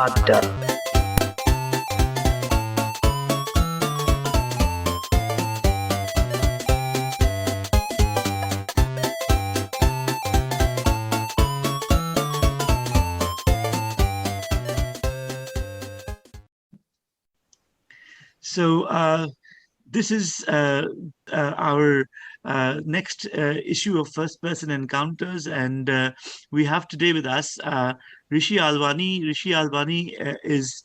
Adda. So this is our next issue of First Person Encounters, and we have today with us Rishi Alwani. Rishi Alwani is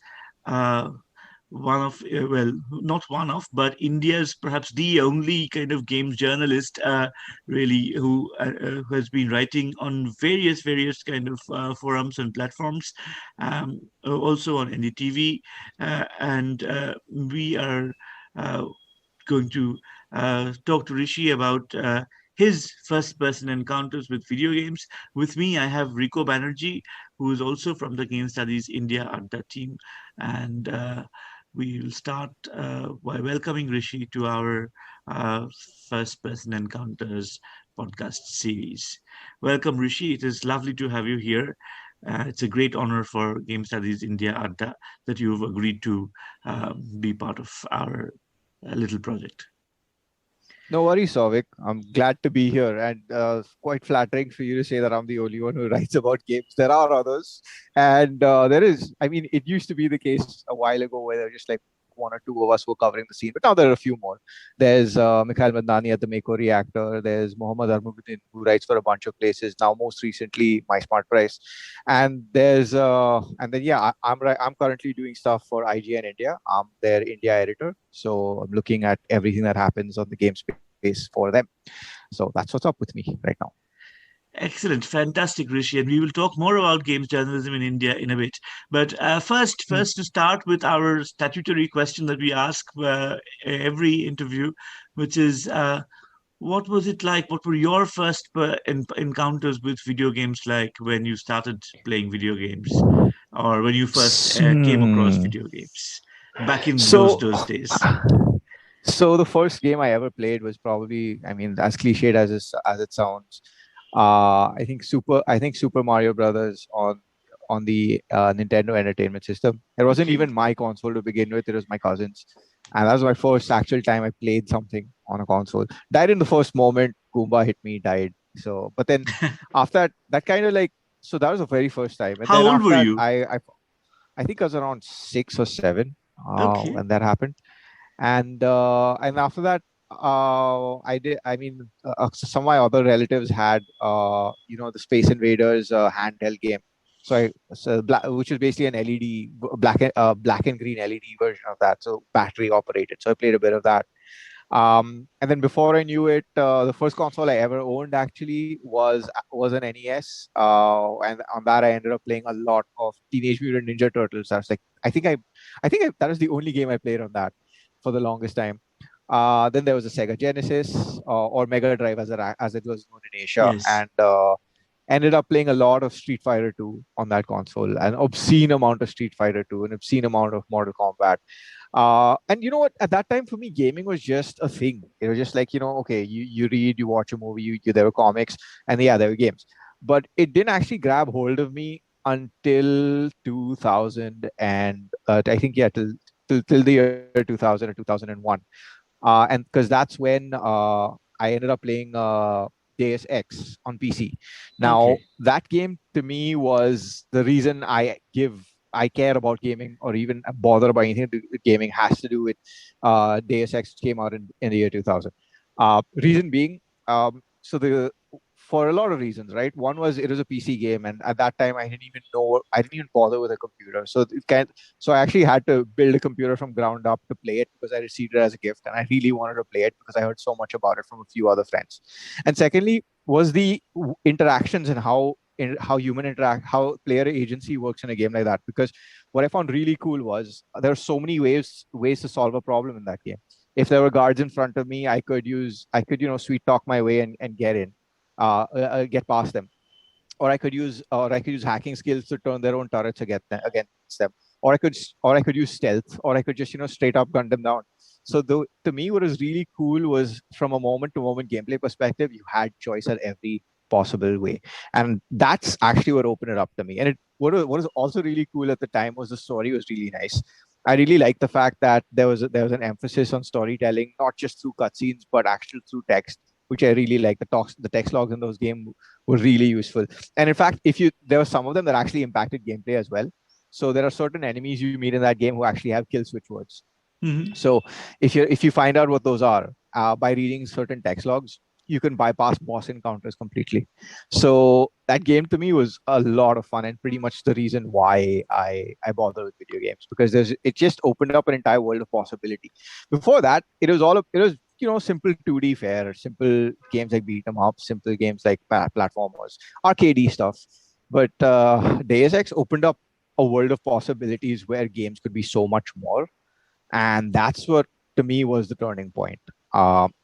one of, well, not one of, but India's perhaps the only kind of games journalist, really, who has been writing on various kind of forums and platforms, also on NDTV, and we are uh, going to talk to Rishi about his first person encounters with video games. With me, I have Rico Banerjee, who is also from the Game Studies India Adda team. And we will start by welcoming Rishi to our uh, first person encounters podcast series. Welcome, Rishi. It is lovely to have you here. It's a great honor for Game Studies India Adda that you've agreed to be part of our little project. No worries, Souvik. I'm glad to be here, and quite flattering for you to say that I'm the only one who writes about games. There are others, and there is. I mean, it used to be the case a while ago where there were just like one or two of us who were covering the scene, but now there are a few more. There's Mikhail Madnani at the Mako Reactor. There's Mohammad Armuguddin, who writes for a bunch of places. Now, most recently, My Smart Price, and there's and then yeah, I'm currently doing stuff for IGN India. I'm their India editor, so I'm looking at everything that happens on the game space for them. So that's what's up with me right now. Excellent, fantastic, Rishi, and we will talk more about games journalism in India in a bit. But first to start with our statutory question that we ask every interview, which is, what was it like? What were your first encounters with video games like when you started playing video games, or when you first came across video games back in So, those days? so the first game I ever played was probably, I mean, as cliched as it sounds, I think Super Mario Brothers on the Nintendo Entertainment System. It wasn't Okay. even my console to begin with; it was my cousin's, and that was my first actual time I played something on a console. Died in the first moment. Goomba hit me, died. So, but then after that, that kind of like, so that was the very first time, and How then old after were that, you? I think I was around 6 or 7 Okay. when that happened, and after that I did, I mean, some of my other relatives had the Space Invaders handheld game, which is basically an LED black and green LED version of that, so battery operated, so I played a bit of that. And then before I knew it, the first console I ever owned actually was an NES, and on that I ended up playing a lot of Teenage Mutant Ninja Turtles. I was like, that was the only game I played on that for the longest time. Then there was a Sega Genesis, or Mega Drive as it was known in Asia, Yes. and ended up playing a lot of Street Fighter 2 on that console, an obscene amount of Street Fighter 2, an obscene amount of Mortal Kombat. And you know what? At that time, for me, gaming was just a thing. It was just like, okay, you read, you watch a movie, there were comics, and yeah, there were games. But it didn't actually grab hold of me until 2000, and I think, yeah, till the year 2000 or 2001. And because that's when I ended up playing Deus Ex on PC. Now, Okay. that game to me was the reason I care about gaming or even bother about anything gaming has to do with Deus Ex, which came out in the year 2000. Reason being, so the for a lot of reasons, right? One was it was a PC game, and at that time I didn't even bother with a computer. So I actually had to build a computer from ground up to play it because I received it as a gift, and I really wanted to play it because I heard so much about it from a few other friends. And secondly, was the interactions and how human interact, how player agency works in a game like that. Because what I found really cool was there are so many ways to solve a problem in that game. If there were guards in front of me, I could sweet talk my way and get past them, or I could use hacking skills to turn their own turrets against them, or I could use stealth, or I could just straight up gun them down. So to me, what was really cool was from a moment to moment gameplay perspective, you had choice at every possible way. And that's actually what opened it up to me. And what was also really cool at the time was the story was really nice. I really liked the fact that there was an emphasis on storytelling, not just through cutscenes, but actual through text, which I really like. The text logs in those games were really useful. And in fact, if you there were some of them that actually impacted gameplay as well. So there are certain enemies you meet in that game who actually have kill switch words. Hmm. So if you find out what those are by reading certain text logs, you can bypass boss encounters completely. So that game to me was a lot of fun and pretty much the reason why I bother with video games, because it just opened up an entire world of possibility. Before that, it was simple 2D fare, simple games like beat 'em up, simple games like platformers, arcadey stuff. But Deus Ex opened up a world of possibilities where games could be so much more, and that's what to me was the turning point.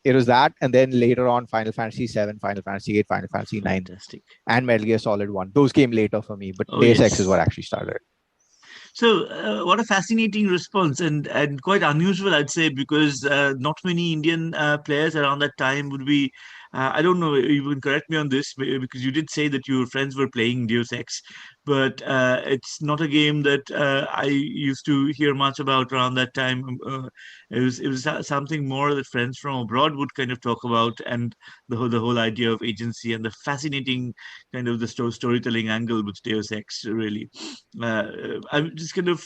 It was that, and then later on, Final Fantasy VII, Final Fantasy VIII, Final Fantasy IX, Fantastic. and Metal Gear Solid One. Those came later for me, but Oh, Deus Ex is what yes. actually started. So, what a fascinating response, and quite unusual, I'd say, because not many Indian players around that time would be. I don't know. You can correct me on this because you did say that your friends were playing Deus Ex, but it's not a game that I used to hear much about around that time. It was something more that friends from abroad would kind of talk about, and the whole idea of agency and the fascinating kind of the storytelling angle with Deus Ex, really. I'm just kind of.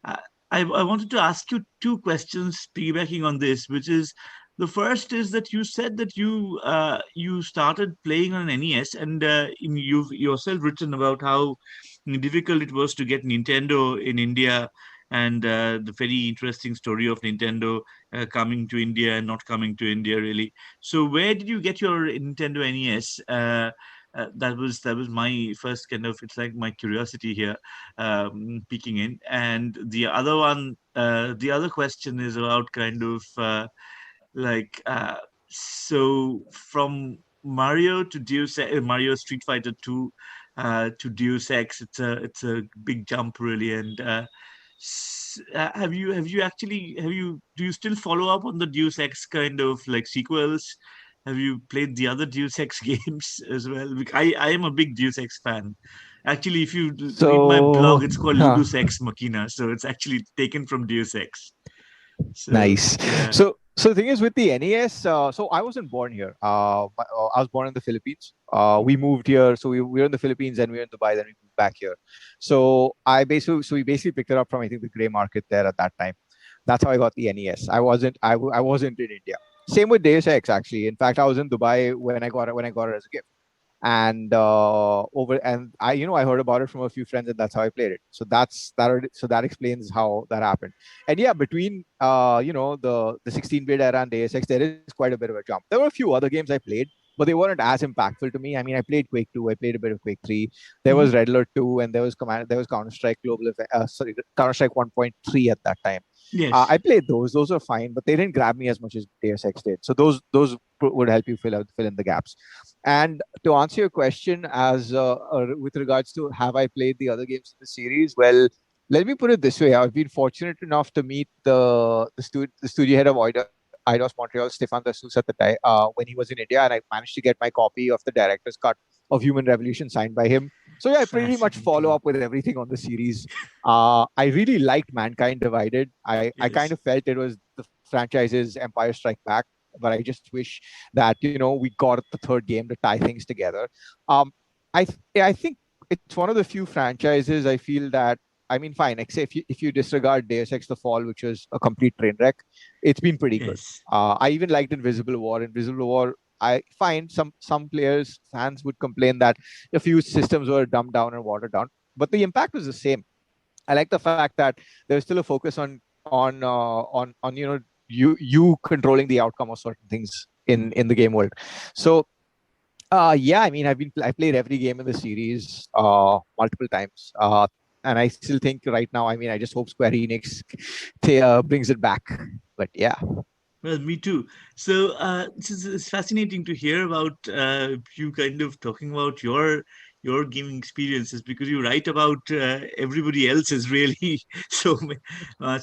I, I wanted to ask you two questions piggybacking on this, which is the first is that you said that you started playing on an NES, and you've yourself written about how difficult it was to get Nintendo in India, and the very interesting story of Nintendo coming to India and not coming to India, really. So where did you get your Nintendo NES? That was my first kind of, it's like my curiosity here peeking in. And the other question is about kind of like so from Mario to Mario Street Fighter 2 to Deus Ex, it's a big jump, really. And have you actually have you do you still follow up on the Deus Ex kind of like sequels? Have you played the other Deus Ex games as well? I am a big Deus Ex fan. Actually, if you read my So, blog, it's called Ludus Ex Machina, so it's actually taken from Deus Ex. So nice. yeah. So the thing is with the NES. So I wasn't born here. I was born in the Philippines. We moved here, so we were in the Philippines, and we were in Dubai. Then we moved back here. So we basically picked it up from, I think, the gray market there at that time. That's how I got the NES. I wasn't in India. Same with Deus Ex, actually. In fact, I was in Dubai when I got it as a gift. And I heard about it from a few friends, and that's how I played it. So that explains how that happened. And yeah, between the 16-bit era and Deus Ex, there is quite a bit of a jump. There were a few other games I played, but they weren't as impactful to me. I mean, I played Quake 2, I played a bit of Quake 3. There Mhm. was Red Alert 2, and there was Counter Strike 1.3 at that time. I Yes. played those; those are fine, but they didn't grab me as much as Deus Ex did. So those would help you fill in the gaps. And to answer your question, as with regards to have I played the other games in the series, well, let me put it this way: I've been fortunate enough to meet the studio head of Eidos Montreal, Stefan Dassus, at the time when he was in India, and I managed to get my copy of the director's cut of Human Revolution signed by him. So yeah, I pretty much follow Fascinating. up with everything on the series. I really liked Mankind Divided. I kind Yes. of felt it was the franchise's Empire Strike Back, but I just wish that we got the third game to tie things together. Um, I think it's one of the few franchises I feel that, I mean, fine, except if you disregard Deus Ex: The Fall, which was a complete train wreck, it's been pretty good. Yes. I even liked Invisible War. Invisible War, I find some players fans would complain that a few systems were dumbed down and watered down, but the impact was the same. I like the fact that there's still a focus on you controlling the outcome of certain things Mm. in the game world. So yeah, I mean, I played every game in the series multiple times, and I still think right now. I mean, I just hope Square Enix brings it back. But yeah, Well, me too. So it's fascinating to hear about you kind of talking about your gaming experiences, because you write about everybody else's really so much.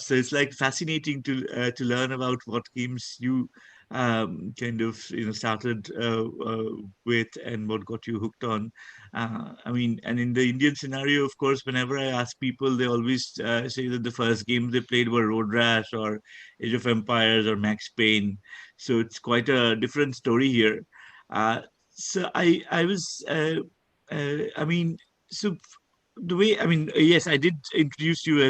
So it's like fascinating to learn about what games you kind of started with, and what got you hooked on. I mean, and in the Indian scenario, of course, whenever I ask people, they always say that the first games they played were Road Rash or Age of Empires or Max Payne. So it's quite a different story here. So I was I mean, so the way, I mean, yes, I did introduce you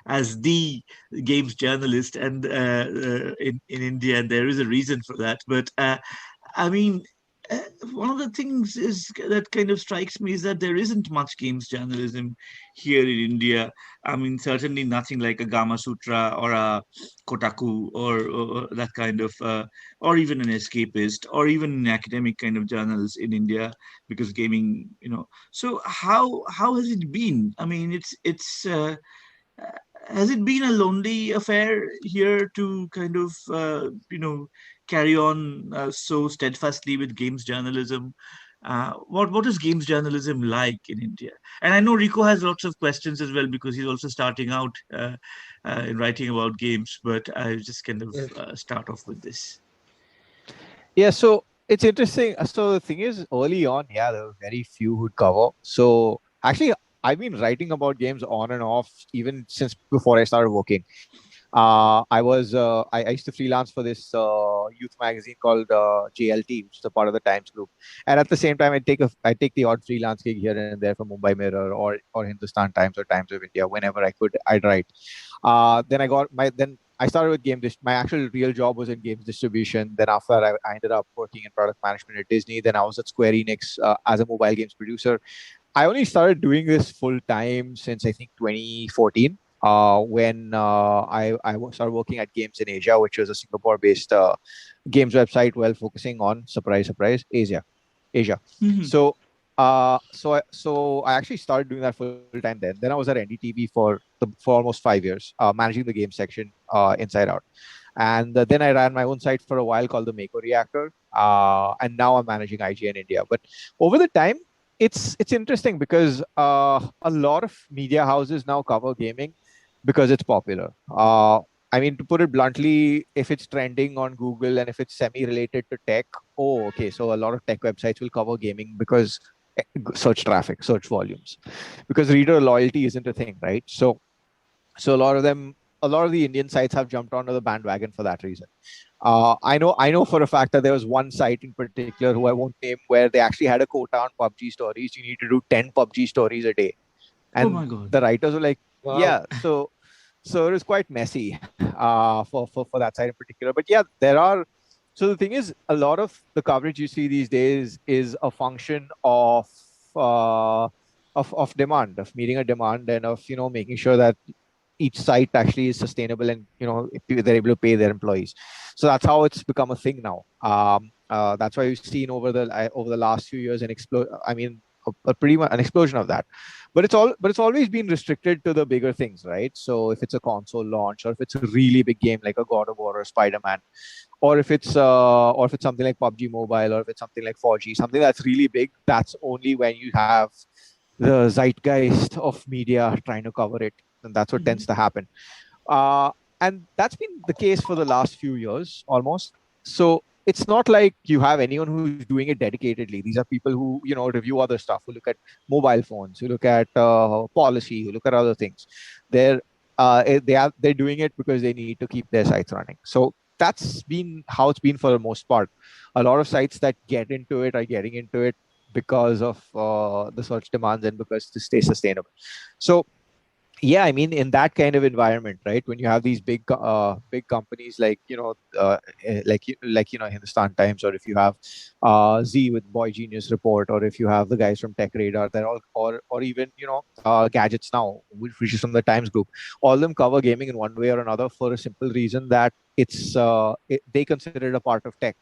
as the games journalist, and in India, and there is a reason for that. But I mean, uh, one of the things is that kind of strikes me is that there isn't much games journalism here in India. I mean, certainly nothing like a Gama Sutra or a Kotaku, or that kind of, or even an escapist, or even an academic kind of journals in India, because gaming. So how has it been? I mean, it's has it been a lonely affair here to kind of carry on so steadfastly with games journalism? What is games journalism like in India? And I know Rico has lots of questions as well, because he's also starting out in writing about games. But I just kind of Yes. start off with this. Yeah, so it's interesting. So the thing is, early on, yeah, there were very few who'd cover. So actually, I've been writing about games on and off even since before I started working. I used to freelance for this youth magazine called JLT, which is a part of the Times Group. And at the same time, I take the odd freelance gig here and there for Mumbai Mirror or Hindustan Times or Times of India. Whenever I could, I'd write. Then I started with my actual real job was in games distribution. Then after I ended up working in product management at Disney. Then I was at Square Enix as a mobile games producer. I only started doing this full time since I think 2014, when started working at Games in Asia, which was a Singapore-based games website, well focusing on surprise, Asia. Hmm. So I actually started doing that full time then. Then I was at NDTV for almost 5 years, managing the game section inside out. And then I ran my own site for a while called the Mako Reactor, and now I'm managing IGN India. But over the time, it's interesting because a lot of media houses now cover gaming because it's popular. I mean, to put it bluntly, if it's trending on Google and if it's semi-related to tech, oh, okay, so a lot of tech websites will cover gaming because search traffic, search volumes, because reader loyalty isn't a thing, right? So a lot of the Indian sites have jumped onto the bandwagon for that reason. I know for a fact that there was one site in particular who I won't name where they actually had a quota on PUBG stories. You need to do 10 PUBG stories a day, Oh and my God. the writers were like, Wow. yeah, so it was quite messy for that side in particular. But yeah, there are. So the thing is, a lot of the coverage you see these days is a function uh, of demand, of meeting a demand, and of making sure that each site actually is sustainable, and they're able to pay their employees. So that's how it's become a thing now. That's why you've seen over the last few years I mean, a pretty much an explosion of that. But it's always been restricted to the bigger things, right? So if it's a console launch, or if it's a really big game like a God of War or Spider-Man, or if it's something like PUBG Mobile, or if it's something like 4G, something that's really big, that's only when you have the zeitgeist of media trying to cover it, and that's what tends Hmm. to happen. Uh, and that's been the case for the last few years almost. So it's not like you have anyone who's doing it dedicatedly. These are people who review other stuff, who look at mobile phones, who look at policy, who look at other things. They're they're doing it because they need to keep their sites running. So that's been how it's been for the most part. A lot of sites that get into it are getting into it because of the search demands and because to stay sustainable. So yeah, I mean, in that kind of environment, right, when you have these big companies like Hindustan Times, or if you have Z with Boy Genius Report, or if you have the guys from Tech Radar, they're all or even Gadgets Now, which is from the Times Group. All of them cover gaming in one way or another for a simple reason that they consider it a part of tech,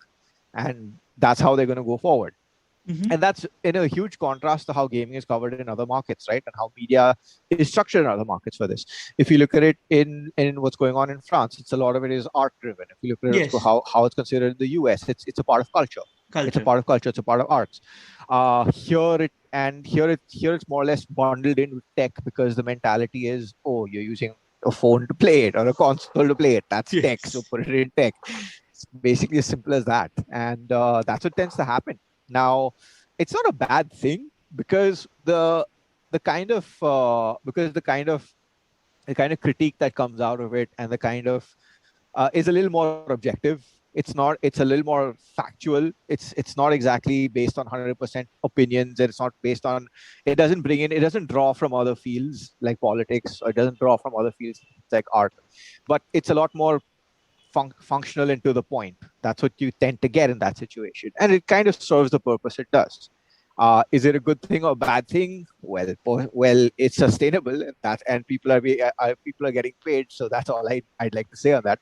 and that's how they're going to go forward. Hmm. And that's in a huge contrast to how gaming is covered in other markets, right? And how media is structured in other markets for this. If you look at it in what's going on in France, it's a lot of it is art driven. If you look at it, Yes. how it's considered in the US, it's a part of culture. It's a Culture. part of culture. It's a part of arts. Here it's more or less bundled in with tech, because the mentality is, oh, you're using a phone to play it or a console to play it. That's tech, so Yes. put it in tech. It's basically as simple as that, and that's what tends to happen. Now, it's not a bad thing because the kind of because the kind of critique that comes out of it and the kind of is a little more objective. It's a little more factual. It's not exactly based on 100% opinions, and it's not based on, it doesn't draw from other fields like politics, or it doesn't draw from other fields like art, but it's a lot more functional and to the point. That's what you tend to get in that situation, and it kind of serves the purpose it does. Is it a good thing or a bad thing? Well, it's sustainable, and people are getting paid, so that's all I'd like to say on that.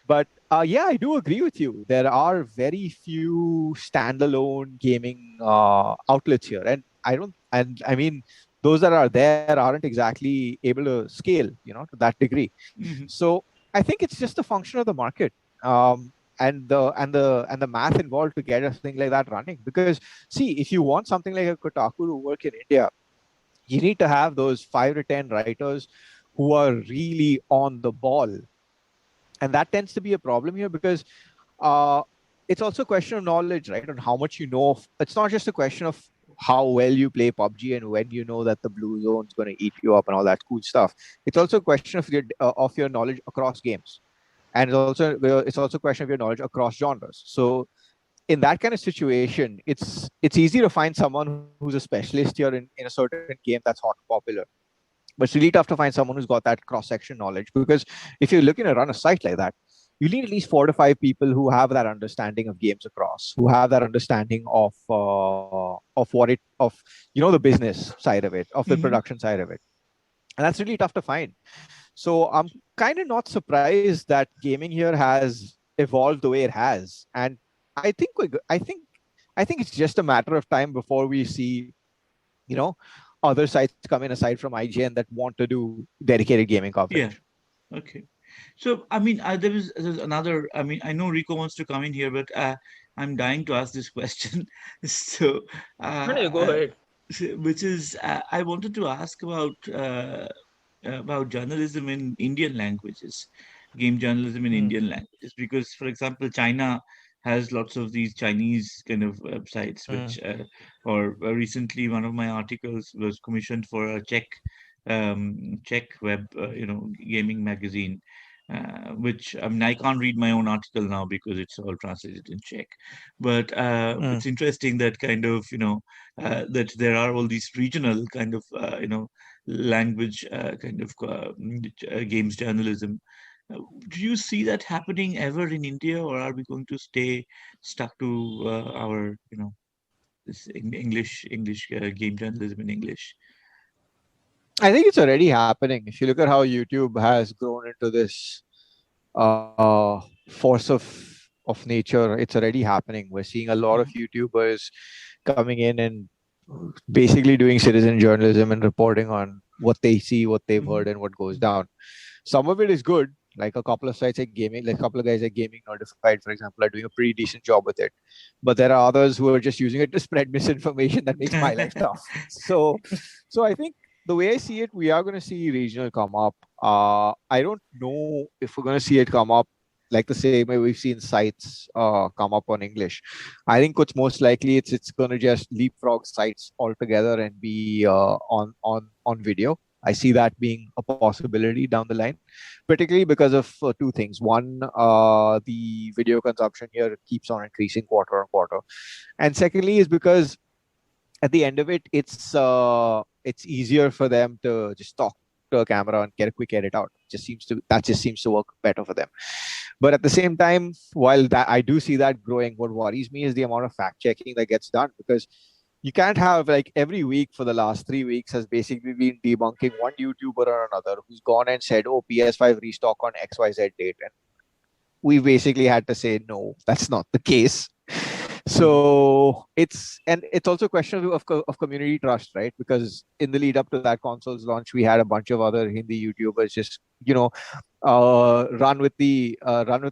But yeah, I do agree with you. There are very few standalone gaming outlets here, and I mean, those that are there aren't exactly able to scale, to that degree. Hmm. So I think it's just a function of the market, and the math involved to get a thing like that running. Because see, if you want something like a Kotaku to work in India, you need to have those 5 to 10 writers who are really on the ball, and that tends to be a problem here because uh, it's also a question of knowledge, right? On how much you know of. It's not just a question of how well you play PUBG and when you know that the blue zone's going to eat you up and all that cool stuff. It's also a question of your knowledge across games, and it's also a question of your knowledge across genres. So in that kind of situation, it's easy to find someone who's a specialist here in a certain game that's hot popular, but it's really tough to find someone who's got that cross section knowledge, because if you're looking to run a site like that, you need at least 4 to 5 people who have that understanding of games across, who have that understanding of what it of the business side of it, of the Hmm. production side of it, and that's really tough to find. So I'm kind of not surprised that gaming here has evolved the way it has, and I think we I think it's just a matter of time before we see you know other sites come in aside from IGN that want to do dedicated gaming Yeah. coverage. Okay. So, I mean, there's another. I mean, I know Rico wants to come in here, but I'm dying to ask this question. So, No, no, uh, you go uh, ahead. which is, I wanted to ask about journalism in Indian languages, game journalism in Hmm. Indian languages, because, for example, China has lots of these Chinese kind of websites, Hmm. which, or recently, one of my articles was commissioned for a Czech web, gaming magazine. Which, I mean, I can't read my own article now because it's all translated in Czech, but Hmm. it's interesting that kind of that there are all these regional kind of language kind of games journalism. Do you see that happening ever in India, or are we going to stay stuck to our this English game journalism in English? I think it's already happening. If you look at how YouTube has grown into this force of nature, it's already happening. We're seeing a lot of Mhm. YouTubers coming in and basically doing citizen journalism and reporting on what they see, what they've Mhm. heard, and what goes down. Some of it is good. Like a couple of sites like gaming, like a couple of guys like Gaming Notified, for example, are doing a pretty decent job with it. But there are others who are just using it to spread misinformation that makes my life tough. So I think the way I see it, we are going to see regional come up. I don't know if we're going to see it come up like the same way we've seen sites come up on English. I think what's most likely it's going to just leapfrog sites altogether and be on video. I see that being a possibility down the line, particularly because of two things. One, the video consumption here keeps on increasing quarter on quarter, and secondly is because at the end of it, it's easier for them to just talk to a camera and get a quick edit out. Just seems to work better for them. But at the same time, while that I do see that growing, what worries me is the amount of fact checking that gets done, because you can't have like every week for the last 3 weeks has basically been debunking one YouTuber or another who's gone and said, "Oh, PS5 restock on XYZ date," and we basically had to say, "No, that's not the case." Mhm. So it's also a question of community trust, right? Because in the lead up to that console's launch, we had a bunch of other Hindi YouTubers just run with the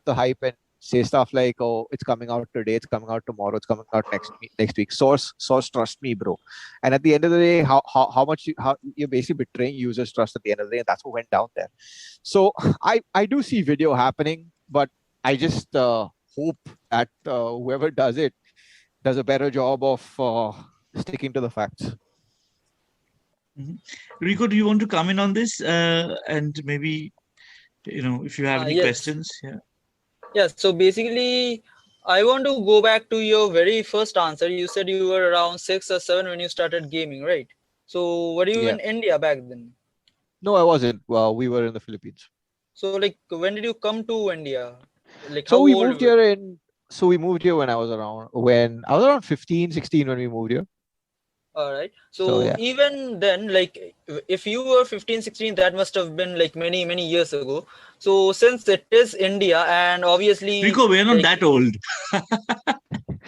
hype and say stuff like, "Oh, it's coming out today, it's coming out tomorrow, it's coming out next week." Source, trust me, bro. And at the end of the day, how much how you're basically betraying users' trust at the end of the day, and that's what went down there. So I do see video happening, but I just hope that whoever does it does a better job of sticking to the facts. Mhm. Rico, do you want to come in on this? And maybe, if you have any Yes. questions, yeah. Yeah, so basically, I want to go back to your very first answer. You said you were around 6 or 7 when you started gaming, right? So were you Yeah. in India back then? No, I wasn't. Well, we were in the Philippines. So like, when did you come to India? Like, how So we old moved were? here in. So we moved here when I was around 15, 16 when we moved here. All right. So So yeah. even then, like, if you were 15, 16, that must have been like many, many years ago. So since it is India, and obviously, Rico, we're not like, that old.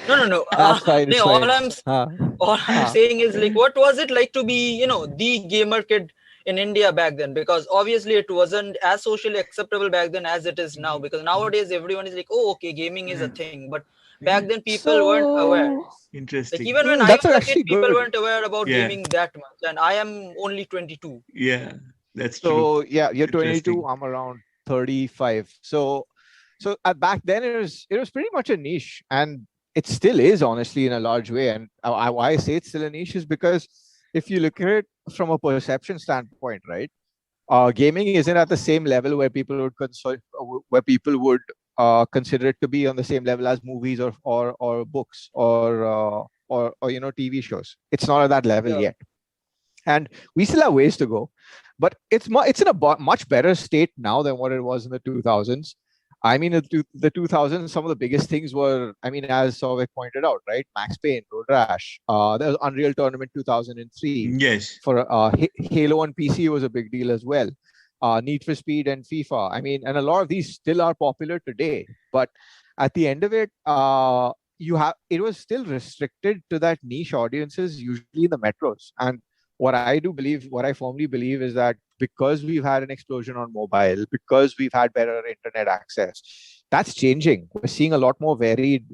no, no, no. That's fine. It's No, fine. Huh. all I'm Huh. saying is, like, what was it like to be, the gamer kid in India back then? Because obviously it wasn't as socially acceptable back then as it is now. Mhm, Because mhm. nowadays everyone is like, oh, okay, gaming is a Yeah, thing. But back yeah. then people weren't aware. So Like Interesting. even when I that's was a kid, actually people good. weren't aware about Yeah, gaming that much. And I am only 22. yeah. That's true. So yeah, you're 22. Interesting. I'm around 35. So back then it was pretty much a niche, and it still is honestly in a large way. And why I say it's still a niche is because if you look at it from a perception standpoint, right? Gaming isn't at the same level where people would consider it to be on the same level as movies or books or TV shows. It's not at that level Yeah. yet, and we still have ways to go, but it's in a much better state now than what it was in the 2000s. I mean, the 2000s, some of the biggest things were, I mean, as Sovik pointed out, right? Max Payne, Road Rash, there was Unreal Tournament 2003. Yes. For Halo on PC was a big deal as well. Need for Speed and FIFA. I mean, and a lot of these still are popular today. But at the end of it, it was still restricted to that niche audiences, usually in the metros. And what I firmly believe is that because we've had an explosion on mobile, because we've had better internet access, that's changing. We're seeing a lot more varied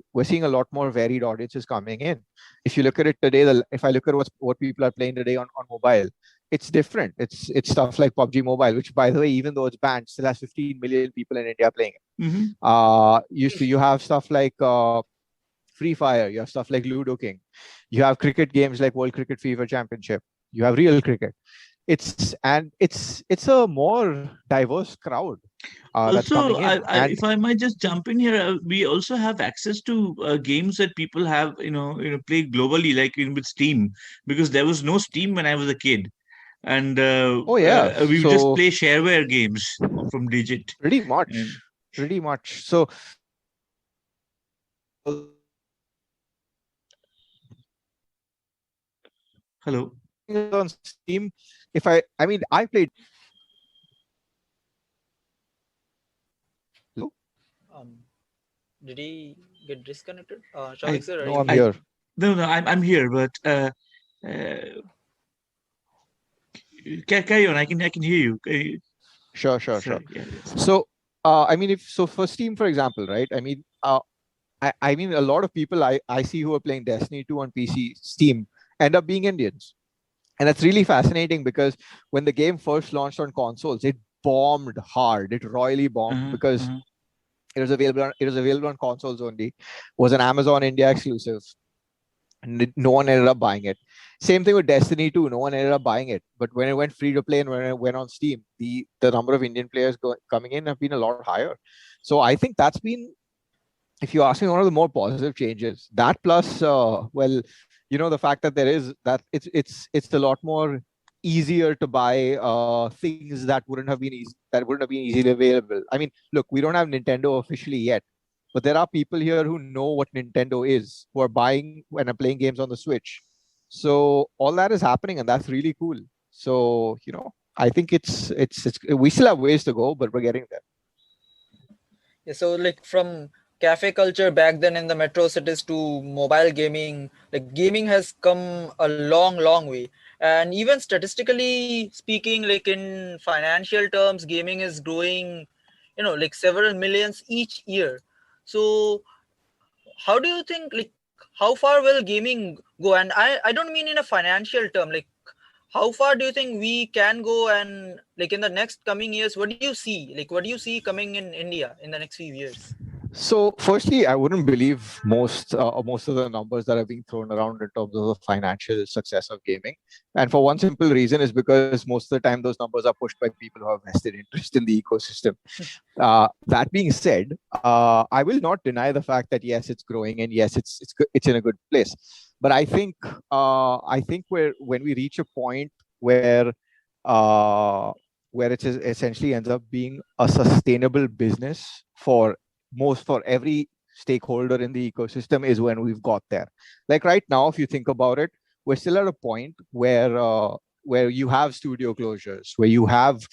audiences coming in. If you look at it today, if I look at what people are playing today on mobile, it's different. It's stuff like PUBG Mobile, which by the way, even though it's banned, still has 15 million people in India playing it. Hmm. You have stuff like Free Fire, you have stuff like Ludo King, you have cricket games like World Cricket Fever Championship, you have real cricket. It's a more diverse crowd that's Also, coming in. And if I might just jump in here, we also have access to games that people have, play globally, like with Steam, because there was no Steam when I was a kid, and oh yeah, we would just so play shareware games from Digit. pretty And much, pretty much. So hello. on Steam, I mean, I played. Um, did he get disconnected? Shavik I sir, are No, I'm you? I here. no, no, I'm here, but carry on. I can hear you. Sure, sure, sure. Sorry. Yeah. Yes. So, I mean, if so for Steam, for example, right? I mean, a lot of people I see who are playing Destiny 2 on PC, Steam, end up being Indians, and that's really fascinating because when the game first launched on consoles, it bombed hard. It royally bombed Uh-huh, because uh-huh. it was available on consoles only, was an Amazon India exclusive, and no one ended up buying it. Same thing with Destiny 2. No one ended up buying it. But when it went free to play and when it went on Steam, the number of Indian players coming in have been a lot higher. So I think that's been, if you ask me, one of the more positive changes. That plus, well, the fact that there is that it's a lot more easier to buy things that wouldn't have been easily available. I mean, look, we don't have Nintendo officially yet, but there are people here who know what Nintendo is, who are buying and are playing games on the Switch. So all that is happening, and that's really cool. So I think it's we still have ways to go, but we're getting there. Yeah, so like from cafe culture back then in the metro cities to mobile gaming, like gaming has come a long, long way. And even statistically speaking, like in financial terms, gaming is growing, like several millions each year. So how do you think, like, how far will gaming go? And I don't mean in a financial term, like how far do you think we can go, and like in the next coming years, what do you see? Like what do you see coming in India in the next few years? So, firstly, I wouldn't believe most of the numbers that are being thrown around in terms of the financial success of gaming. And for one simple reason is because most of the time those numbers are pushed by people who have vested interest in the ecosystem. That being said, I will not deny the fact that yes, it's growing and yes, it's in a good place. But I think when we reach a point uh, where it is essentially ends up being a sustainable business for every stakeholder in the ecosystem is when we've got there. Like right now, if you think about it, we're still at a point where you have studio closures, where you have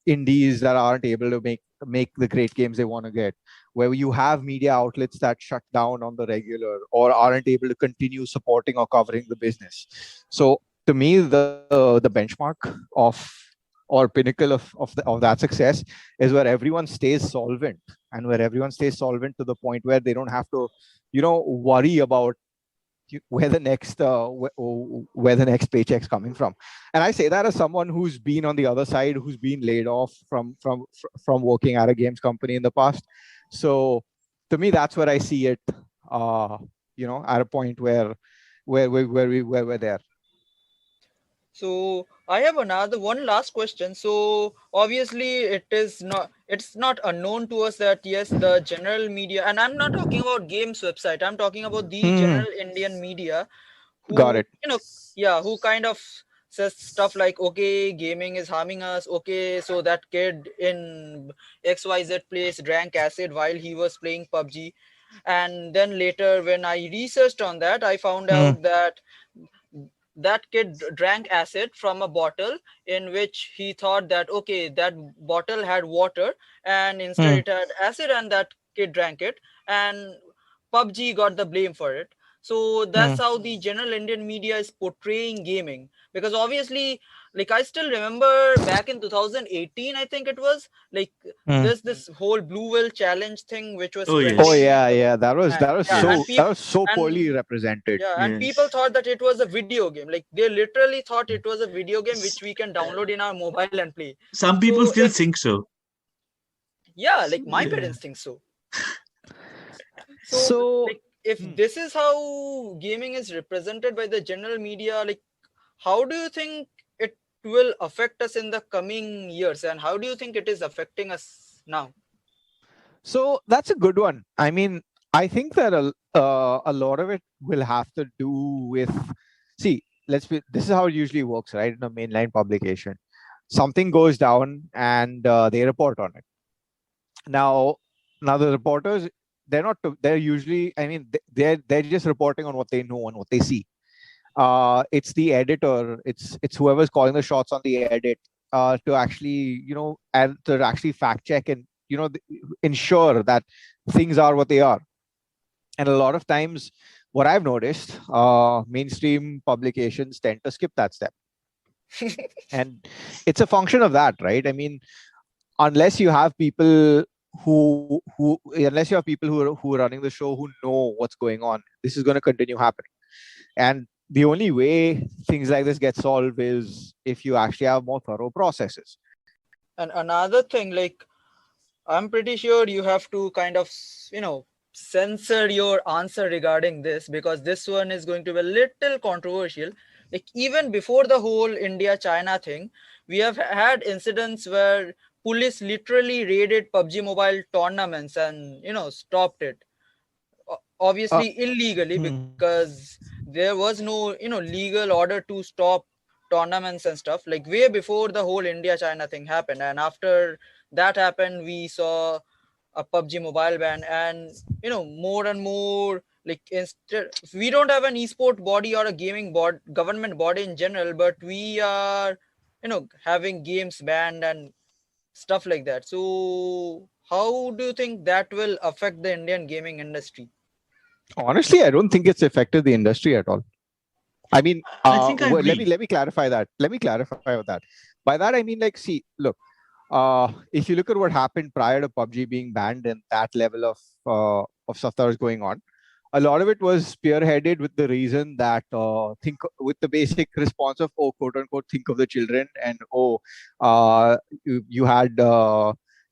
indies that aren't able to make the great games they want to get, where you have media outlets that shut down on the regular or aren't able to continue supporting or covering the business. So to me, the benchmark of or pinnacle of that success is where everyone stays solvent, and where everyone stays solvent to the point where they don't have to, worry about where the next paycheck's coming from. And I say that as someone who's been on the other side, who's been laid off from working at a games company in the past. So to me, that's where I see it. At a point where we're there. So I have another one last question. So obviously it's not unknown to us that yes, the general media, and I'm not talking about games website, I'm talking about the Hmm. general Indian media Got who it. yeah, who kind of says stuff like, okay, gaming is harming us, okay, so that kid in XYZ place drank acid while he was playing PUBG. And then later when I researched on that, I found Hmm. out that that kid drank acid from a bottle in which he thought that okay, that bottle had water and instead Hmm. it had acid, and that kid drank it, and PUBG got the blame for it. So Hmm. that's how the general Indian media is portraying gaming, because obviously, like, I still remember back in 2018, I think it was, like, Hmm. this whole blue whale challenge thing which was Oh Oh trending. yes, yeah, yeah. That was And that was yeah, so and yes, that people, was so and poorly represented. yeah, and people yes. thought that it was a video game. Like, they literally thought it was a video game which we can download in our mobile and play. Some people So still if, think so. yeah, like my Yeah. parents think so. So, So like, if hmm. this is how gaming is represented by the general media, like, how do you think it will affect us in the coming years, and how do you think it is affecting us now? So that's a good one. I mean, I think that a lot of it will have to do with. See, this is how it usually works, right? In a mainline publication, something goes down and they report on it. Now, now the reporters, they're not. They're usually. I mean, they're just reporting on what they know and what they see. It's the editor. It's whoever's calling the shots on the edit to actually, and to actually fact check and ensure that things are what they are. And a lot of times, what I've noticed, mainstream publications tend to skip that step, and it's a function of that, right? I mean, unless you have people unless you have people who are running the show who know what's going on, this is going to continue happening. And the only way things like this get solved is if you actually have more thorough processes. And another thing, like, I'm pretty sure you have to kind of, censor your answer regarding this, because this one is going to be a little controversial. Like, even before the whole India China thing, we have had incidents where police literally raided PUBG Mobile tournaments and, stopped it. Uh, Obviously illegally, hmm. because there was no, legal order to stop tournaments and stuff, like, way before the whole India China thing happened. And after that happened, we saw a PUBG Mobile ban, and more and more, like, instead, we don't have an esport body or a gaming board government body in general, but we are, having games banned and stuff like that. So how do you think that will affect the Indian gaming industry? Honestly, I don't think it's affected the industry at all. I mean, I think I agree. let me clarify that. Let me clarify with that. By that I mean, like, see, look, if you look at what happened prior to PUBG being banned and that level of stuff that was going on, a lot of it was spearheaded with the reason that think with the basic response of, oh, quote unquote, think of the children, and oh, you had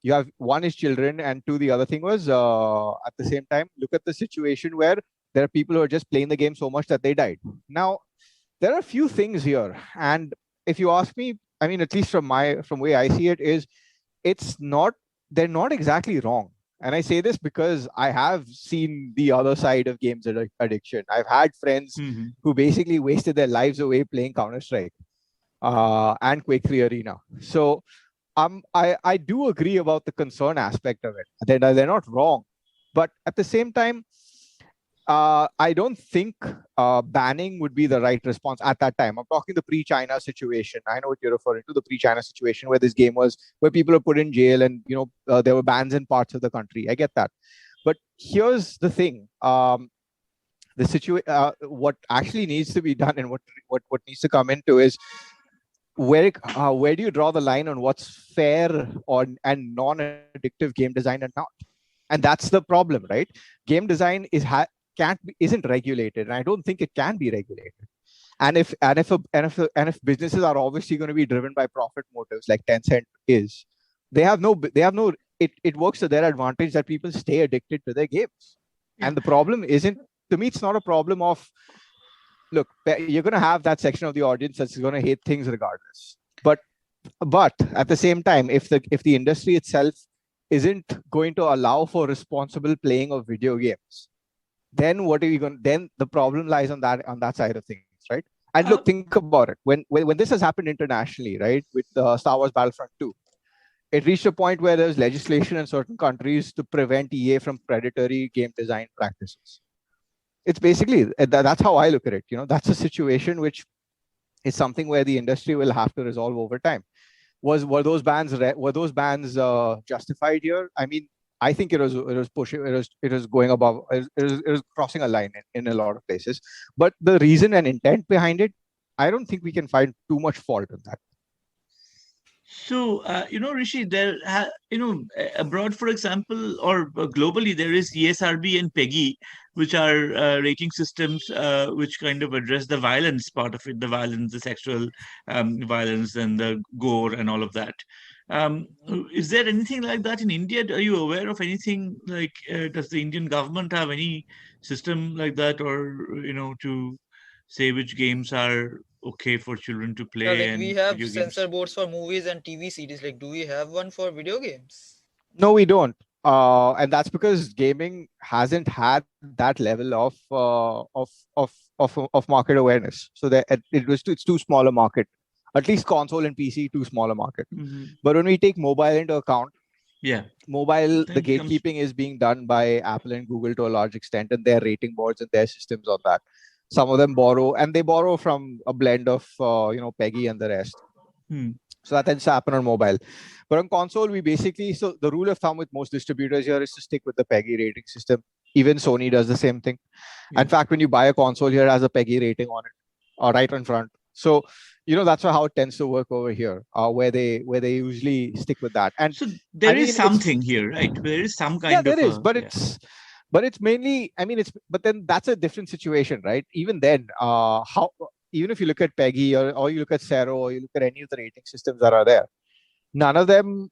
You have one is children, and two, the other thing was at the same time, look at the situation where there are people who are just playing the game so much that they died. Now, there are a few things here, and if you ask me, I mean, at least from way I see it, is it's not they're not exactly wrong. And I say this because I have seen the other side of games addiction. I've had friends Hmm. who basically wasted their lives away playing Counter Strike and Quake 3 Arena. So I do agree about the concern aspect of it. They're not wrong, but at the same time, I don't think banning would be the right response at that time. I'm talking the pre-China situation. I know what you're referring to, the pre-China situation where this game was, where people were put in jail and, there were bans in parts of the country. I get that. But here's the thing. What actually needs to be done and what needs to come into is where do you draw the line on what's fair or and non-addictive game design and not? And that's the problem, right? Game design isn't regulated, and I don't think it can be regulated. And if businesses are obviously going to be driven by profit motives like Tencent is, they have no it works to their advantage that people stay addicted to their games. Yeah. And the problem isn't, to me, it's not a problem of, look, you're going to have that section of the audience that's going to hate things regardless. But at the same time, if the industry itself isn't going to allow for responsible playing of video games, then what are you going? Then the problem lies on that side of things, right? And Uh, look, think about it. When this has happened internationally, right, with Star Wars Battlefront 2, it reached a point where there's legislation in certain countries to prevent EA from predatory game design practices. It's basically that's how I look at it. That's a situation which is something where the industry will have to resolve over time. Were those bans justified here? I mean, I think it was pushing, it was going above, it was crossing a line in a lot of places. But the reason and intent behind it, I don't think we can find too much fault in that. So, Rishi, abroad, for example, or globally, there is ESRB and PEGI, which are rating systems which kind of address the violence part of it, the violence, the sexual violence, and the gore, and all of that. Is there anything like that in India? Are you aware of anything like, does the Indian government have any system like that, or, to say which games are okay for children to Yeah, play like we and have video censor games? boards for movies and TV series. Like, do we have one for video games? No, we don't. And that's because gaming hasn't had that level of market awareness. So that it's too small a market. At least console and PC, too small a market. Hmm. But when we take mobile into account, Yeah, the then becomes. gatekeeping is being done by Apple and Google to a large extent, and their rating boards and their systems on that. Some of them borrow from a blend of Peggy and the rest. Hmm. So that tends to happen on mobile. But on console, so the rule of thumb with most distributors here is to stick with the Peggy rating system. Even Sony does the same thing. Yeah. In fact, when you buy a console here, it has a Peggy rating on it, right in front. So that's how it tends to work over here, where they usually stick with that. And So I there is mean, it's something here, right? There is some yeah, kind of there is, a, but yeah. it's mainly, I mean, but then that's a different situation, right? Even then, how even if you look at Peggy or you look at Cero or you look at any of the rating systems that are there, none of them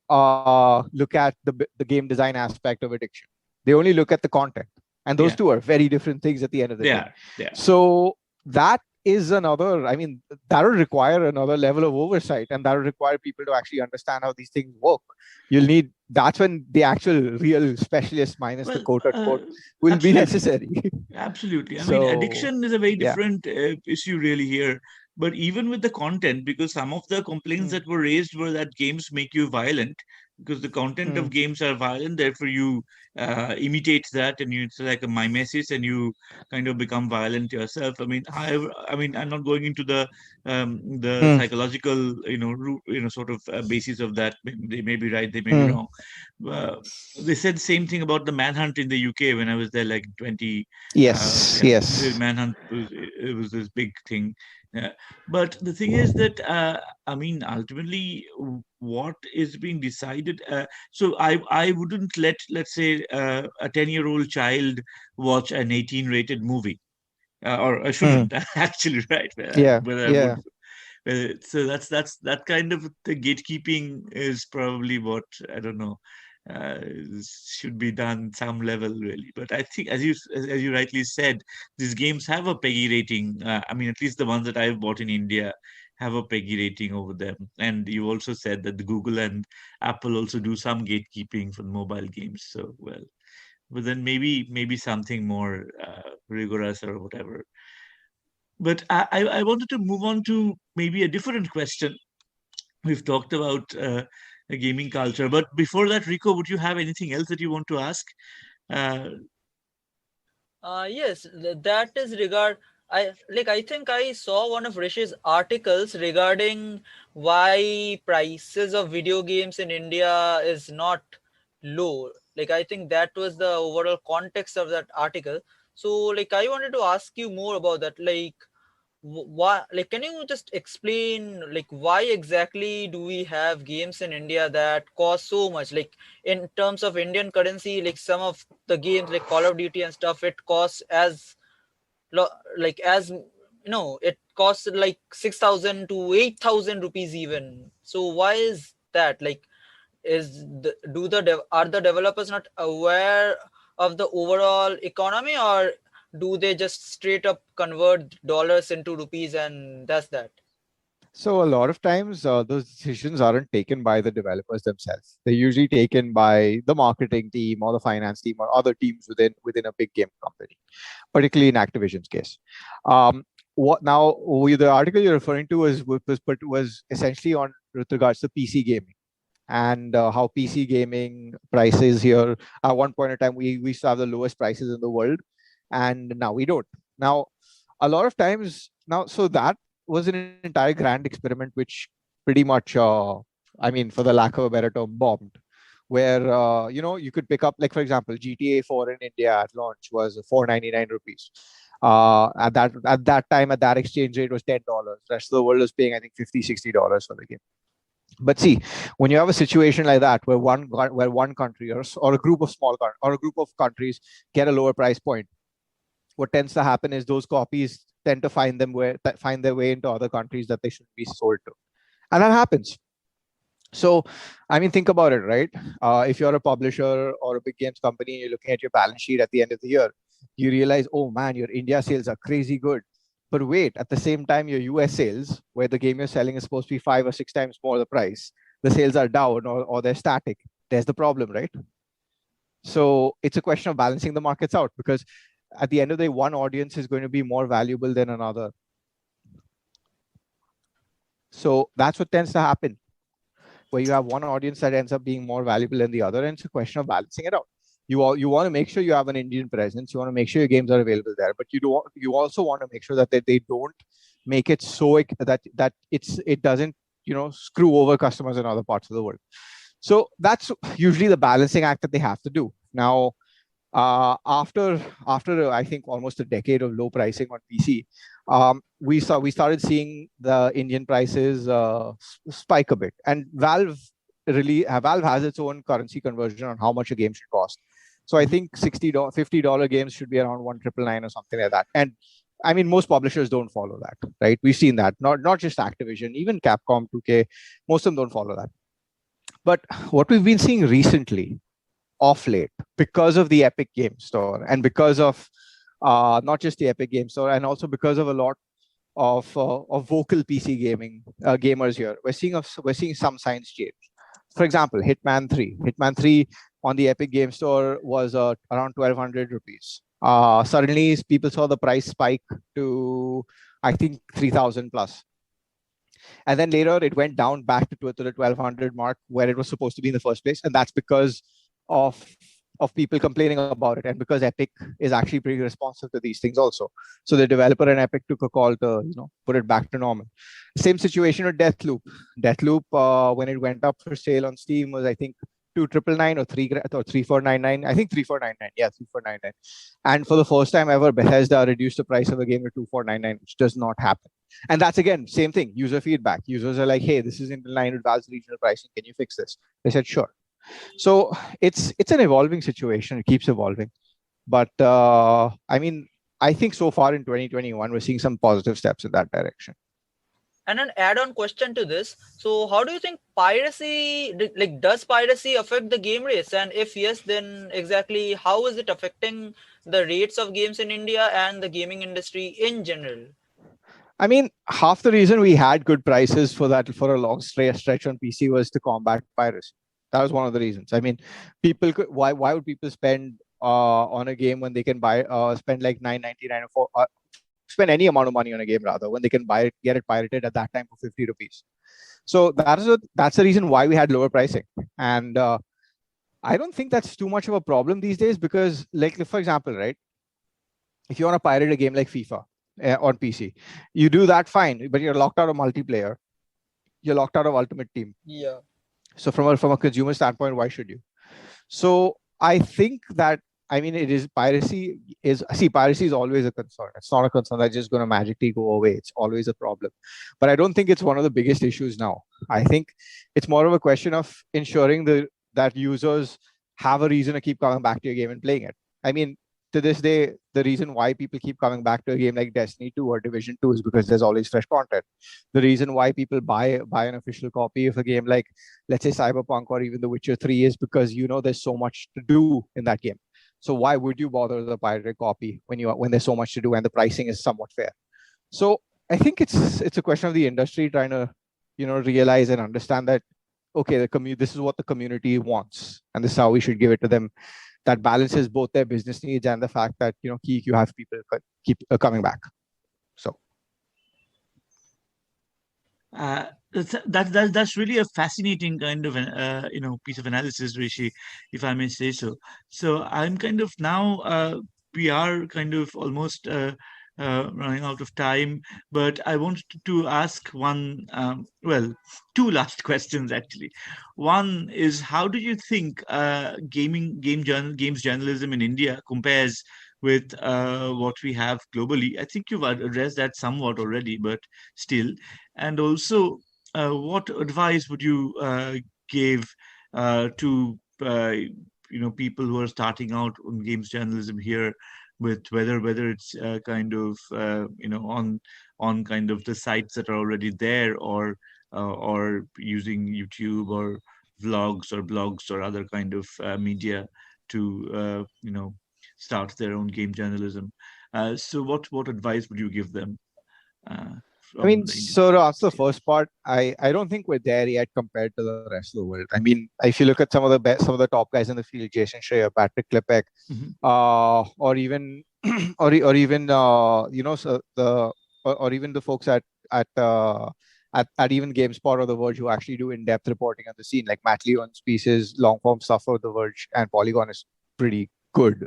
look at the game design aspect of addiction. They only look at the content, and those Yeah, two are very different things at the end of the they day. are. They are. So that is another. I mean, that will require another level of oversight, and that will require people to actually understand how these things work. You'll need That's when the actual real specialist, minus the Well, quote unquote, will be absolutely. necessary. Absolutely. I mean, So addiction is a very yeah. different issue, really, here. But even with the content, because some of the complaints Mm, that were raised were that games make you violent, because the content of mm, games are violent, therefore you imitate that, and it's like a mimesis, and you kind of become violent yourself. I mean, I'm not going into the mm, psychological, sort of basis of that. They may be right, they may be mm. wrong. Uh, they said the same thing about the manhunt in the UK when I was there, like 20. Yes, Yeah, the yes. manhunt was this big thing. Yeah. But the thing is that, I mean, ultimately, what is being decided? So I wouldn't let's say, a 10-year-old child watch an 18 rated movie, or I Mm. shouldn't actually, right? Yeah, Whether I would, yeah. So that's that kind of the gatekeeping is probably what, I don't know, uh, should be done some level really. But I think, as you rightly said, these games have a PEGI rating. I mean, at least the ones that I've bought in India have a PEGI rating over them. And you also said that the Google and Apple also do some gatekeeping for mobile games. So well, but then maybe something more rigorous or whatever. But I wanted to move on to maybe a different question. We've talked about the gaming culture, but before that, Rico, would you have anything else that you want to ask? Uh, Yes, that is regard. I think I saw one of Rishi's articles regarding why prices of video games in India is not low. Like I think that was the overall context of that article. So like I wanted to ask you more about that. Like why, like can you just explain like why exactly do we have games in India that cost so much, like in terms of Indian currency, like some of the games like Call of Duty and stuff, it costs as like as it costs like 6,000 to 8,000 rupees even. So why is that? Like are the developers not aware of the overall economy, or do they just straight up convert dollars into rupees and that's that? So a lot of times, those decisions aren't taken by the developers themselves. They're usually taken by the marketing team or the finance team or other teams within a big game company, particularly in Activision's case. What now? The article you're referring to was essentially on with regards to PC gaming and how PC gaming prices here. At one point in time, we used to have the lowest prices in the world, and now we don't. Now, a lot of times now, so that was an entire grand experiment, which pretty much, I mean, for the lack of a better term, bombed. Where you could pick up, like for example, GTA 4 in India at launch was 499 rupees. At that time, at that exchange rate was $10. The rest of the world was paying, I think, 50, $60 for the game. But see, when you have a situation like that, where one country or a group of or a group of countries get a lower price point, what tends to happen is those copies tend to find their way into other countries that they shouldn't be sold to, and that happens. So, I mean, think about it, right? If you're a publisher or a big games company, you're looking at your balance sheet at the end of the year, you realize, oh man, your India sales are crazy good. But wait, at the same time, your US sales, where the game you're selling is supposed to be 5 or 6 times more the price, the sales are down or they're static. There's the problem, right? So it's a question of balancing the markets out, because at the end of the day, one audience is going to be more valuable than another. So that's what tends to happen, where you have one audience that ends up being more valuable than the other, and it's a question of balancing it out. You want to make sure you have an Indian presence. You want to make sure your games are available there, but you also want to make sure that they don't make it so that it doesn't screw over customers in other parts of the world. So that's usually the balancing act that they have to do. Now, after I think almost a decade of low pricing on PC, we started seeing the Indian prices spike a bit, and Valve has its own currency conversion on how much a game should cost. So I think $60, $50 games should be around 1,999 or something like that. And I mean, most publishers don't follow that, right? We've seen that. Not just Activision, even Capcom, 2K, most of them don't follow that. But what we've been seeing recently, off late, because of the Epic Game Store and because of not just the Epic Game Store, and also because of a lot of vocal PC gaming gamers here, we're seeing some signs change. For example, Hitman 3 on the Epic Game Store was around 1,200 rupees. Suddenly, people saw the price spike to, I think, 3,000 plus. And then later it went down back to the 1,200 mark where it was supposed to be in the first place. And that's because of people complaining about it, and because Epic is actually pretty responsive to these things also. So the developer and Epic took a call to put it back to normal. Same situation with Deathloop. When it went up for sale on Steam was, I think, 2,999 or 3,499. I think 3,499. Yeah, 3,499. And for the first time ever, Bethesda reduced the price of a game to 2,499, which does not happen. And that's, again, same thing, user feedback. Users are like, hey, this isn't in line with Valve's regional pricing. Can you fix this? They said, sure. So it's an evolving situation. It keeps evolving. But I mean, I think so far in 2021, we're seeing some positive steps in that direction. And an add-on question to this: so, how do you think piracy, like, does piracy affect the game rates? And if yes, then exactly how is it affecting the rates of games in India and the gaming industry in general? I mean, half the reason we had good prices for that for a long stretch on PC was to combat piracy. That was one of the reasons. I mean, people could why would people spend on a game when they can buy spend like 9.99 or spend any amount of money on a game rather when they can buy it, get it pirated at that time for 50 rupees. So that's the reason why we had lower pricing. And I don't think that's too much of a problem these days because, like, for example, right, if you want to pirate a game like FIFA on PC, you do that fine, but you're locked out of multiplayer. You're locked out of Ultimate Team. Yeah. So from a consumer standpoint, why should you? So I think that, I mean, it is piracy is always a concern. It's not a concern that's just going to magically go away. It's always a problem, but I don't think it's one of the biggest issues now. I think it's more of a question of ensuring that users have a reason to keep coming back to your game and playing it. I mean, to this day, the reason why people keep coming back to a game like Destiny 2 or Division 2 is because there's always fresh content. The reason why people buy an official copy of a game like, let's say, Cyberpunk or even The Witcher 3 is because there's so much to do in that game. So why would you bother with a pirated copy when there's so much to do and the pricing is somewhat fair? So I think it's a question of the industry trying to realize and understand that, okay, this is what the community wants and this is how we should give it to them. That balances both their business needs and the fact that you have people keep coming back. So that's really a fascinating kind of piece of analysis, Rishi, if I may say so. So I'm kind of now we are kind of almost running out of time, but I wanted to ask two last questions actually. One is, how do you think games journalism in India compares with what we have globally? I think you've addressed that somewhat already, but still. And also, what advice would you give to people who are starting out on games journalism here, with whether it's kind of on kind of the sites that are already there, or using YouTube or vlogs or blogs or other kind of media to start their own game journalism. So what advice would you give them? I mean, From the Indian so to answer the scale. first part, I don't think we're there yet compared to the rest of the world. I mean, if you look at some of the top guys in the field, Jason Schreier, Patrick Klepek, Mhm. or even or even or even the folks at at even GameSpot or The Verge who actually do in-depth reporting on the scene, like Matt Leon's pieces, long form stuff for The Verge and Polygon is pretty good.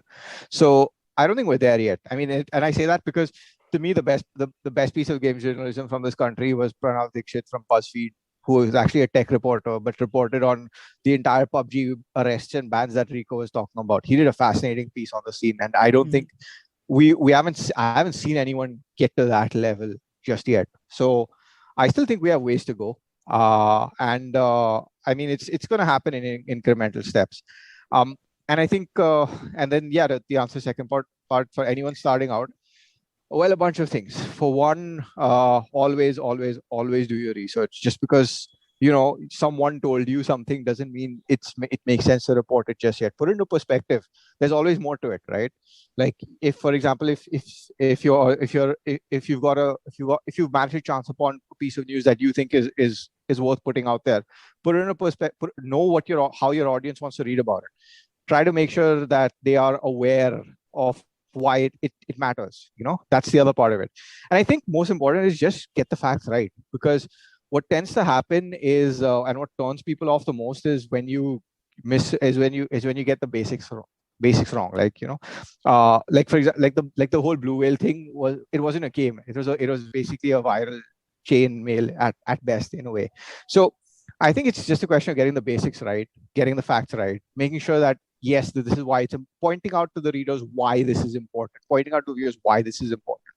So I don't think we're there yet. I mean, and I say that because to me, the best piece of game journalism from this country was Pranav Dikshit from BuzzFeed, who is actually a tech reporter, but reported on the entire PUBG arrests and bans that Rico was talking about. He did a fascinating piece on the scene, and I don't think I haven't seen anyone get to that level just yet. So I still think we have ways to go. And I mean, it's going to happen in incremental steps. And I think, and then yeah, the answer second part for anyone starting out. Well, a bunch of things. For one, always do your research. Just because someone told you something doesn't mean it makes sense to report it just yet. Put it into perspective. There's always more to it, right? Like if, for example, if you've managed to chance upon a piece of news that you think is worth putting out there, put it in a perspective. Know how your audience wants to read about it. Try to make sure that they are aware of why it matters. That's the other part of it. And I think most important is just get the facts right, because what tends to happen is and what turns people off the most is when you get the basics wrong. Like like for example, like the whole blue whale thing wasn't a game. It was basically a viral chain mail at best, in a way. So I think it's just a question of getting the basics right, getting the facts right, making sure that yes, this is why it's pointing out to the readers why this is important, pointing out to viewers why this is important,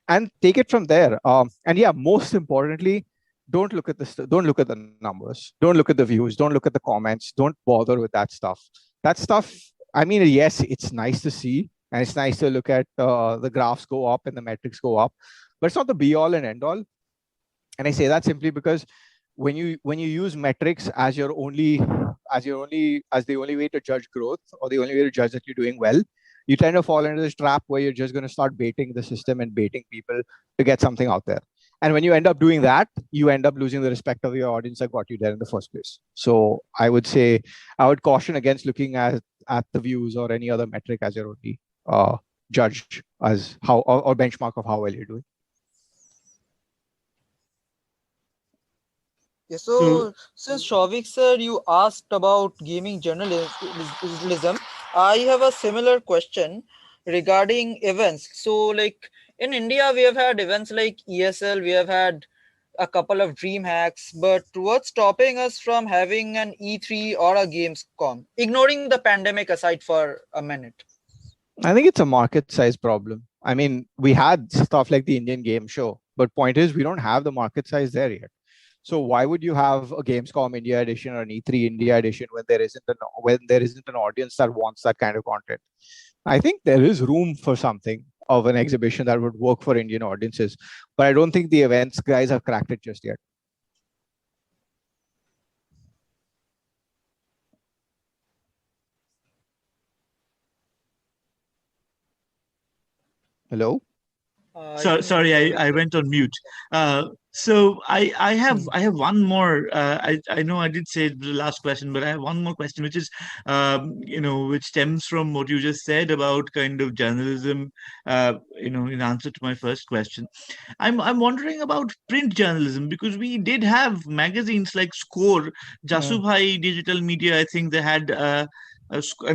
and take it from there. And yeah, most importantly, don't look at the numbers, don't look at the views, don't look at the comments, don't bother with that stuff. That stuff, I mean, yes, it's nice to see, and it's nice to look at the graphs go up and the metrics go up, but it's not the be all and end all. And I say that simply because when you use metrics as your only as the only way to judge growth, or the only way to judge that you're doing well, you tend to fall into this trap where you're just going to start baiting the system and baiting people to get something out there. And when you end up doing that, you end up losing the respect of your audience that got you there in the first place. So I would say, I would caution against looking at the views or any other metric as your only judge as how, or benchmark of how well you're doing. Yeah, So, so since Shavik sir, you asked about gaming journalism, I have a similar question regarding events. So, like in India, we have had events like ESL, we have had a couple of dream hacks, but what's stopping us from having an E3 or a Gamescom? Ignoring the pandemic aside for a minute. I think it's a market size problem. I mean, we had stuff like the Indian Game Show, but point is we don't have the market size there yet. So why would you have a Gamescom India edition or an E3 India edition when there isn't an audience that wants that kind of content? I think there is room for something of an exhibition that would work for Indian audiences, but I don't think the events guys have cracked it just yet. Hello? I think Sorry, Shavik I sir. went on mute. So Hmm. I have one more. I know I did say the last question, but I have one more question, which is, which stems from what you just said about kind of journalism. In answer to my first question, I'm wondering about print journalism, because we did have magazines like Score, Hmm. Jasubhai Digital Media. I think they had.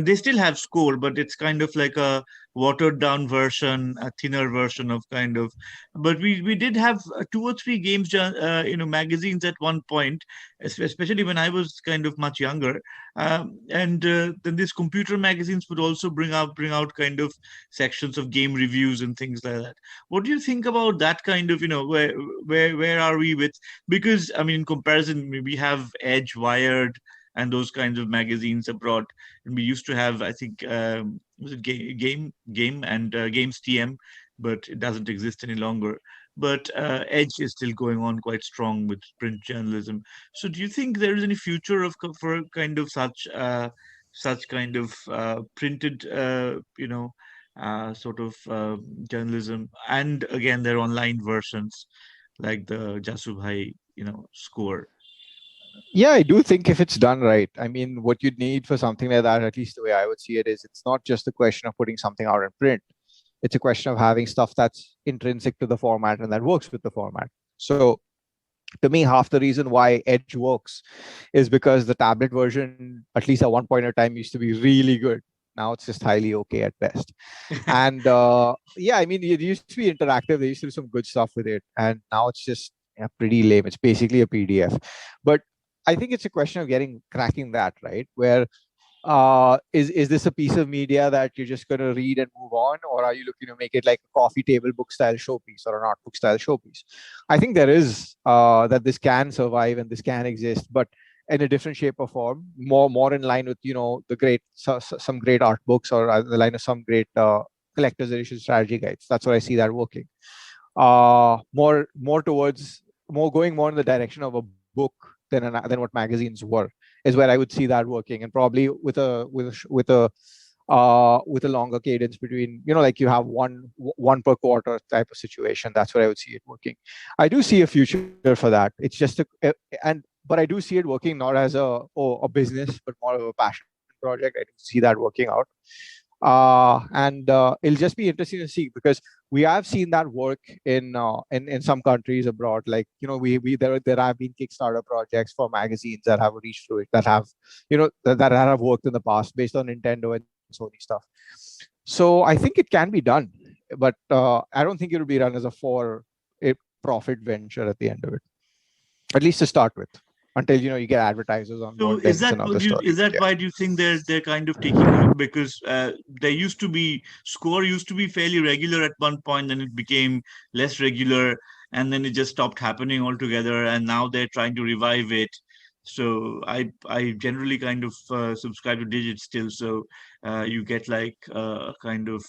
They still have Score, but it's kind of like a watered down version, a thinner version of kind of. But we did have two or three magazines at one point, especially when I was kind of much younger. And then these computer magazines would also bring out kind of sections of game reviews and things like that. What do you think about that kind of, where are we with? Because I mean, in comparison, we have Edge, Wired, and those kinds of magazines abroad, and we used to have, I think, was it game and Games TM, but it doesn't exist any longer. But Edge is still going on quite strong with print journalism. So, do you think there is any future for kind of such kind of printed, sort of journalism, and again, their online versions like the Jasubhai, score. Yeah, I do think if it's done right. I mean, what you need for something like that, at least the way I would see it, is it's not just a question of putting something out in print. It's a question of having stuff that's intrinsic to the format and that works with the format. So to me, half the reason why Edge works is because the tablet version, at least at one point in time, used to be really good. Now it's just highly okay at best. And yeah, I mean, it used to be interactive. They used to do some good stuff with it, and now it's just, yeah, pretty lame. It's basically a PDF. But I think it's a question of cracking that right, where is this a piece of media that you're just going to read and move on, or are you looking to make it like a coffee table book style showpiece or an art book style showpiece? I think there is that this can survive and this can exist, but in a different shape or form, more in line with the some great art books, or the line of some great collector's edition strategy guides. That's what I see that working. More towards more going more in the direction of a book than what magazines were, is where I would see that working, and probably with a longer cadence between, like you have one per quarter type of situation. That's where I would see it working. I do see a future for that. It's just and but I do see it working not as a business, but more of a passion project. I do see that working out. And it'll just be interesting to see, because we have seen that work in some countries abroad. Like, we there have been Kickstarter projects for magazines that have reached through it, that have that have worked in the past based on Nintendo and Sony stuff. So I think it can be done, but I don't think it'll be run as a profit venture at the end of it, at least to start with. Until you get advertisers on So board, then it's another story. is But that yeah. why do you think they're kind of taking over? Because there used to be Score used to be fairly regular at one point, then it became less regular, and then it just stopped happening altogether. And now they're trying to revive it. So I generally kind of subscribe to Digit still. So you get like kind of,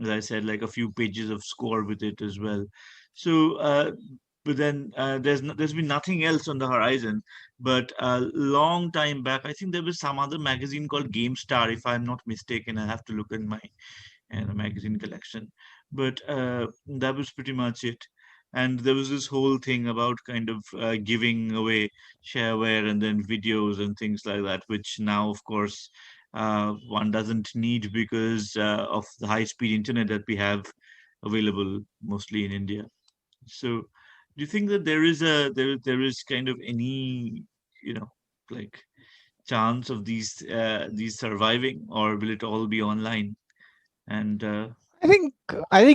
as I said, like a few pages of Score with it as well. So but then there's been nothing else on the horizon. But a long time back, I think there was some other magazine called GameStar, if I'm not mistaken. I have to look in my magazine collection. But that was pretty much it. And there was this whole thing about kind of giving away shareware and then videos and things like that, which now, of course, one doesn't need because of the high-speed internet that we have available mostly in India. So, do you think that there is kind of any, you know, like chance of these surviving, or will it all be online? And I think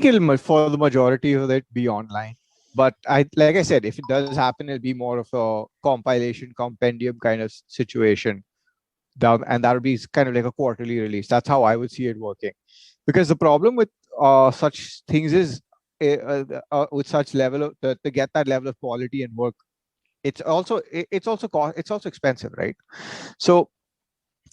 it'll for the majority of it be online. But like I said, if it does happen, it'll be more of a compilation, compendium kind of situation. And that'll be kind of like a quarterly release. That's how I would see it working. Because the problem with such things is with such level of to get that level of quality and work, it's also expensive, right? So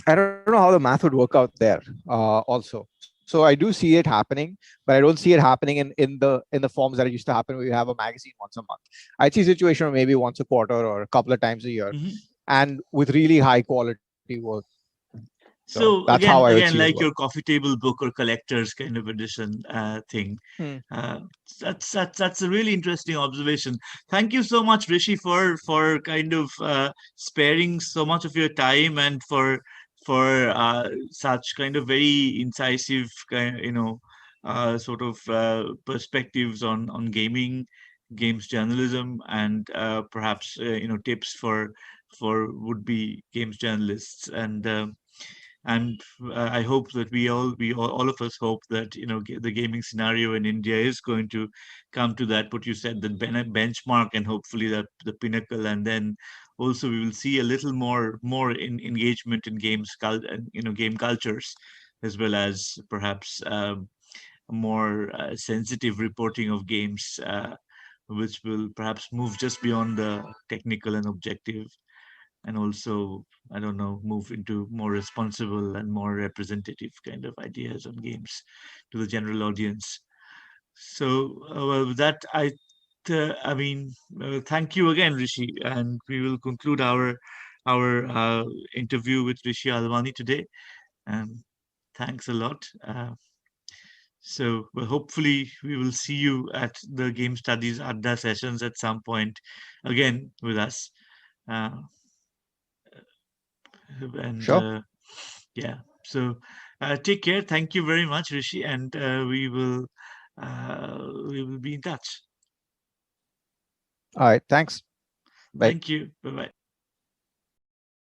I don't know how the math would work out there. Also, so I do see it happening, but I don't see it happening in the forms that it used to happen where you have a magazine once a month. I see a situation where maybe once a quarter or a couple of times a year, mhm. and with really high quality work. So that's So how I would see it again, work. like your coffee table book or collector's kind of edition thing. Hmm. Uh, that's a really interesting observation. Thank you so much, Rishi, for kind of sparing so much of your time and for such kind of very incisive kind, sort of perspectives on gaming, games journalism, and perhaps tips for would-be games journalists. And I hope that all of us hope that the gaming scenario in India is going to come to that what you said, the benchmark, and hopefully that the pinnacle, and then also we will see a little more in engagement in and game cultures, as well as perhaps more sensitive reporting of games, which will perhaps move just beyond the technical and objective, and also, I don't know, move into more responsible and more representative kind of ideas on games to the general audience. So well, with that, I mean, thank you again, Rishi, and we will conclude our interview with Rishi Alwani today. And thanks a lot. So well, hopefully we will see you at the Game Studies Adda sessions at some point again with us. Uh, and Sure. yeah, so take care. Thank you very much, Rishi, and we will be in touch. All right. Thanks. Bye. Thank you. Bye bye.